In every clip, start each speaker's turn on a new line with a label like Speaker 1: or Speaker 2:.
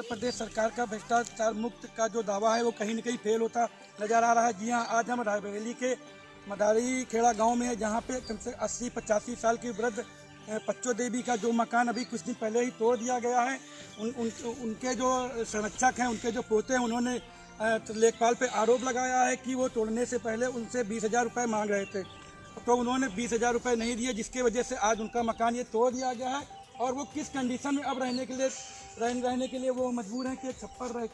Speaker 1: उत्तर प्रदेश सरकार का भ्रष्टाचार मुक्त का जो दावा है वो कहीं न कहीं फेल होता नजर आ रहा है। जी हाँ, आज हम रायबरेली के मदारी खेड़ा गांव में है, जहां पे कम से 80-85 साल की वृद्ध पच्चो देवी का जो मकान अभी कुछ दिन पहले ही तोड़ दिया गया है। उनके जो संरक्षक हैं, उनके जो पोते हैं, उन्होंने लेखपाल पे आरोप लगाया है कि वो तोड़ने से पहले उनसे 20,000 रुपये मांग रहे थे, तो उन्होंने 20,000 रुपये नहीं दिए, जिसकी वजह से आज उनका मकान ये तोड़ दिया गया है। और वो किस कंडीशन में अब रहने के लिए वो मजबूर हैं कि छप्पर रख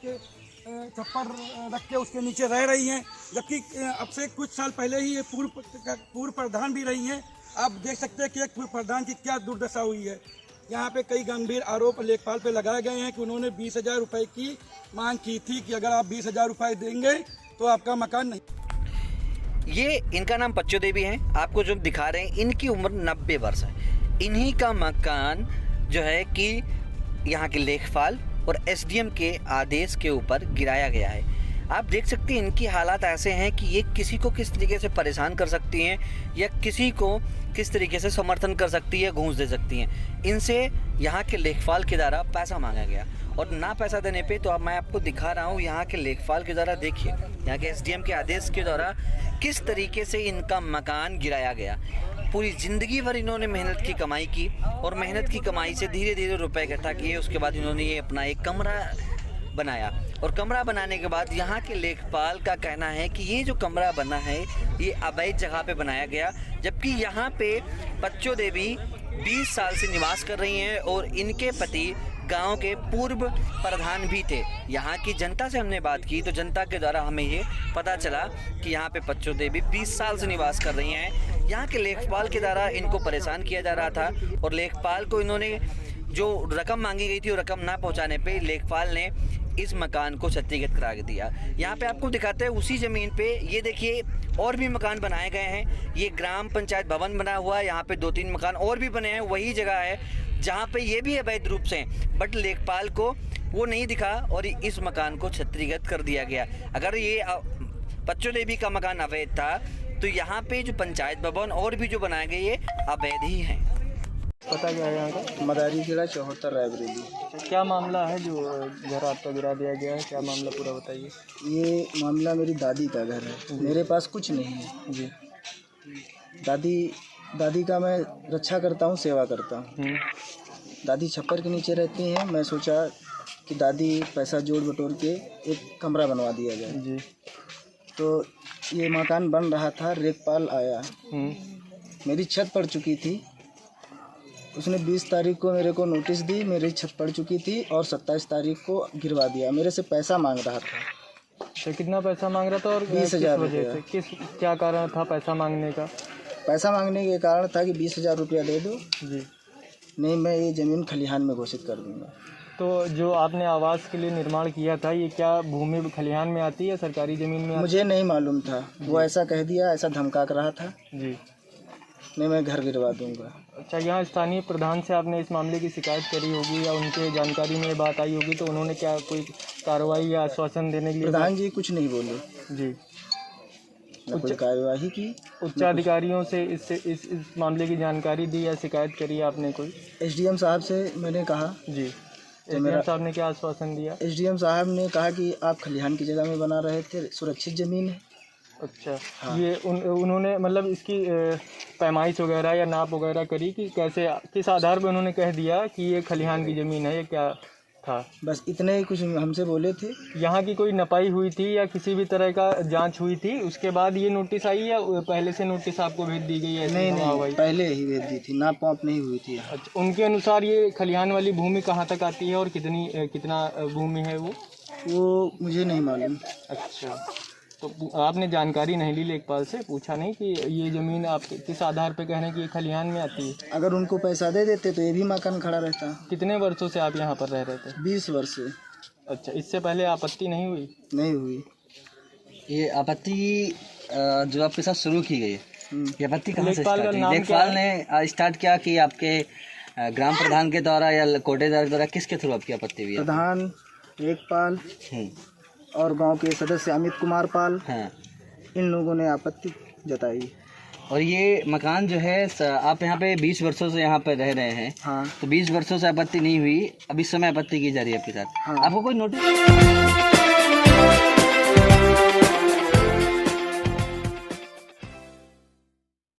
Speaker 1: के उसके नीचे रह रही हैं, जबकि अब से कुछ साल पहले ही ये पूर्व प्रधान भी रही हैं। आप देख सकते हैं कि एक पूर्व प्रधान की क्या दुर्दशा हुई है। यहाँ पे कई गंभीर आरोप लेखपाल पे लगाए गए हैं कि उन्होंने 20,000 रुपये की मांग की थी कि अगर आप 20,000 रुपये देंगे तो आपका मकान नहीं।
Speaker 2: ये इनका नाम पच्चो देवी है, आपको जो दिखा रहे हैं इनकी उम्र 90 वर्ष है। इन्हीं का मकान जो है कि यहाँ के लेखपाल और एसडीएम के आदेश के ऊपर गिराया गया है। आप देख सकते हैं इनकी हालात ऐसे हैं कि ये किसी को किस तरीके से परेशान कर सकती हैं या किसी को किस तरीके से समर्थन कर सकती है, घूंस दे सकती हैं। इनसे यहाँ के लेखपाल के द्वारा पैसा मांगा गया और ना पैसा देने पे तो अब मैं आपको दिखा रहा हूँ यहाँ के लेखपाल के द्वारा। देखिए यहाँ के एसडीएम के आदेश के द्वारा किस तरीके से इनका मकान गिराया गया। पूरी ज़िंदगी भर इन्होंने मेहनत की कमाई की और मेहनत की कमाई से धीरे धीरे रुपए इकट्ठा किए। उसके बाद इन्होंने ये अपना एक कमरा बनाया और कमरा बनाने के बाद यहाँ के लेखपाल का कहना है कि ये जो कमरा बना है ये अवैध जगह पे बनाया गया, जबकि यहाँ पे पच्चो देवी 20 साल से निवास कर रही हैं और इनके पति गांव के पूर्व प्रधान भी थे। यहाँ की जनता से हमने बात की तो जनता के द्वारा हमें ये पता चला कि यहाँ पे पच्चो देवी 20 साल से निवास कर रही हैं। यहाँ के लेखपाल के द्वारा इनको परेशान किया जा रहा था और लेखपाल को इन्होंने जो रकम मांगी गई थी वो रकम ना पहुँचाने पे लेखपाल ने इस मकान को क्षतिगत करा दिया। यहाँ पे आपको दिखाते हैं उसी ज़मीन पे ये देखिए और भी मकान बनाए गए हैं। ये ग्राम पंचायत भवन बना हुआ है, यहाँ पे 2-3 मकान और भी बने हैं। वही जगह है जहाँ पे ये भी अवैध रूप से, बट लेखपाल को वो नहीं दिखा और इस मकान को क्षतिगत कर दिया गया। अगर ये पच्चो देवी का मकान अवैध था तो यहाँ पे जो पंचायत भवन और भी जो बनाए गए ये अवैध ही हैं।
Speaker 3: पता क्या है यहाँ का?
Speaker 4: मदारी खेड़ा 74 रायबरेली।
Speaker 3: क्या मामला है जो घर आपका गिरा दिया गया है? क्या मामला पूरा बताइए।
Speaker 4: ये मामला मेरी दादी का घर है, मेरे पास कुछ नहीं है
Speaker 3: जी।
Speaker 4: दादी का मैं रक्षा करता हूँ, सेवा करता हूँ। दादी छप्पर के नीचे रहती हैं। मैं सोचा कि दादी पैसा जोड़ बटोर के एक कमरा बनवा दिया जाए
Speaker 3: जी।
Speaker 4: तो ये मकान बन रहा था, लेखपाल आया, मेरी छत पड़ चुकी थी। उसने 20 तारीख को मेरे को नोटिस दी, मेरी छत पड़ चुकी थी और 27 तारीख को गिरवा दिया। मेरे से पैसा मांग रहा था।
Speaker 3: तो कितना पैसा मांग रहा था और
Speaker 4: 20,000
Speaker 3: रुपये? क्या कारण था पैसा मांगने का?
Speaker 4: पैसा मांगने के कारण था कि 20,000 रुपया दे दो,
Speaker 3: जी
Speaker 4: नहीं मैं ये ज़मीन खलिहान में घोषित कर दूंगा।
Speaker 3: तो जो आपने आवास के लिए निर्माण किया था ये क्या भूमि खलिहान में आती है या सरकारी ज़मीन में?
Speaker 4: मुझे नहीं मालूम था, वो ऐसा कह दिया, ऐसा धमका कर रहा था।
Speaker 3: जी।
Speaker 4: नहीं मैं घर गिरवा दूंगा।
Speaker 3: अच्छा, यहाँ स्थानीय प्रधान से आपने इस मामले की शिकायत करी होगी या उनके जानकारी में ये बात आई होगी, तो उन्होंने क्या कोई कार्रवाई या आश्वासन देने के लिए?
Speaker 4: प्रधान जी कुछ नहीं बोले
Speaker 3: जी।
Speaker 4: न कोई कार्यवाही की।
Speaker 3: उच्चाधिकारियों से इस मामले की जानकारी दी या शिकायत करी आपने कोई?
Speaker 4: एसडीएम साहब से मैंने कहा।
Speaker 3: जी। एसडीएम साहब ने क्या आश्वासन दिया?
Speaker 4: एसडीएम साहब ने कहा कि आप खलिहान की जगह में बना रहे थे, सुरक्षित ज़मीन है।
Speaker 3: अच्छा।
Speaker 4: हाँ।
Speaker 3: ये उन्होंने मतलब इसकी पैमाइश वगैरह या नाप वगैरह करी कि कैसे, किस आधार पर उन्होंने कह दिया कि ये खलिहान की ज़मीन है? ये क्या था?
Speaker 4: बस इतने ही कुछ हमसे बोले थे।
Speaker 3: यहाँ की कोई नपाई हुई थी या किसी भी तरह का जांच हुई थी उसके बाद ये नोटिस आई या पहले से नोटिस आपको भेज दी गई है?
Speaker 4: नहीं पहले ही भेज दी थी, नाप वाप नहीं हुई थी।
Speaker 3: अच्छा, उनके अनुसार ये खलिहान वाली भूमि कहाँ तक आती है और कितना भूमि है वो
Speaker 4: मुझे नहीं मालूम।
Speaker 3: अच्छा, तो आपने जानकारी नहीं ली लेखपाल से? पूछा नहीं कि ये ज़मीन आप किस आधार पे कह रहे हैं कि ये खलिहान में आती है?
Speaker 4: अगर उनको पैसा दे देते तो ये भी मकान खड़ा रहता।
Speaker 3: कितने वर्षों से आप यहाँ पर रह रहे थे?
Speaker 4: 20 वर्ष से।
Speaker 3: अच्छा, इससे पहले आपत्ति नहीं हुई?
Speaker 4: नहीं हुई।
Speaker 2: ये आपत्ति जो आपके साथ शुरू की गई ये आपत्ति कहाँ से
Speaker 3: लेखपाल का
Speaker 2: स्टार्ट
Speaker 3: नाम
Speaker 2: हुई?
Speaker 3: क्या
Speaker 2: लेखपाल ने स्टार्ट किया कि आपके ग्राम प्रधान के द्वारा या कोटेदार द्वारा किसके थ्रू आपकी आपत्ति हुई?
Speaker 4: प्रधान, लेखपाल और गांव के सदस्य अमित कुमार पाल,
Speaker 2: हाँ।
Speaker 4: इन लोगों ने आपत्ति जताई।
Speaker 2: और ये मकान जो है आप यहाँ पे 20 वर्षों से यहाँ पे रह रहे हैं।
Speaker 4: हाँ।
Speaker 2: तो 20 वर्षों से आपत्ति नहीं हुई, अब इस समय आपत्ति की जा रही है आपके साथ।
Speaker 4: हाँ।
Speaker 2: आपको कोई नोटिस